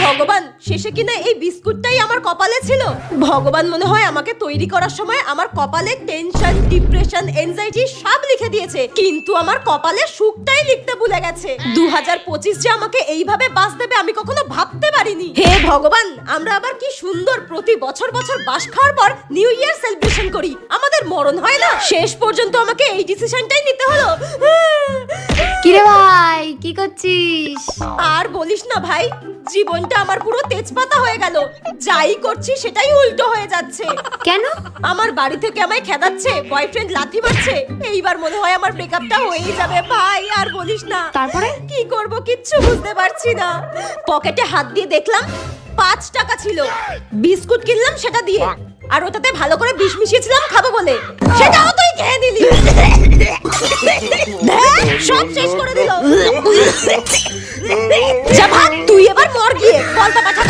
ভগবান, শেষে কিনা এই বিস্কুটটাই আমার কপালে ছিল। ভগবান মনে হয় আমাকে তৈরি করার সময় আমার কপালে টেনশন, ডিপ্রেশন, এনজাইটি সব লিখে দিয়েছে, কিন্তু আমার কপালে সুখটাই লিখতে ভুলে গেছে। 2025 যে আমাকে এইভাবে বাস দেবে আমি কখনো ভাবতে পারিনি। হে ভগবান, আমরা আবার কি সুন্দর প্রতি বছর বছর বাস খাওয়ার পর নিউ ইয়ার সেলিব্রেশন করি, আমাদের মরণ হয় না? শেষ পর্যন্ত আমাকে এই ডিসিশনটাই নিতে হলো। কিরে ভাই, কি করছিস? আর বলিস না ভাই, জীবনটা আমার পুরো তেজপাতা হয়ে গেল। যাই করছি সেটাই উল্টো হয়ে যাচ্ছে। কেন? আমার বাড়ি থেকে আমায় খেদাচ্ছে, বয়ফ্রেন্ড লাথি মারছে। এইবার মনে হয় আমার ব্রেকআপটা হয়েই যাবে ভাই। আর বলিস না। তারপরে? কি করব কিচ্ছু বুঝতে পারছি না। পকেটে হাত দিয়ে দেখলাম 5 টাকা ছিল। বিস্কুট কিনলাম সেটা দিয়ে, আর ওটাতে ভালো করে বিষ মিশিয়েছিলাম খাবো বলে, সেটাও তুই খেয়ে নিলি। সব শেষ করে দিল। যা ভাগ, তুই এবার মর গিয়ে, বলটা পাঠা।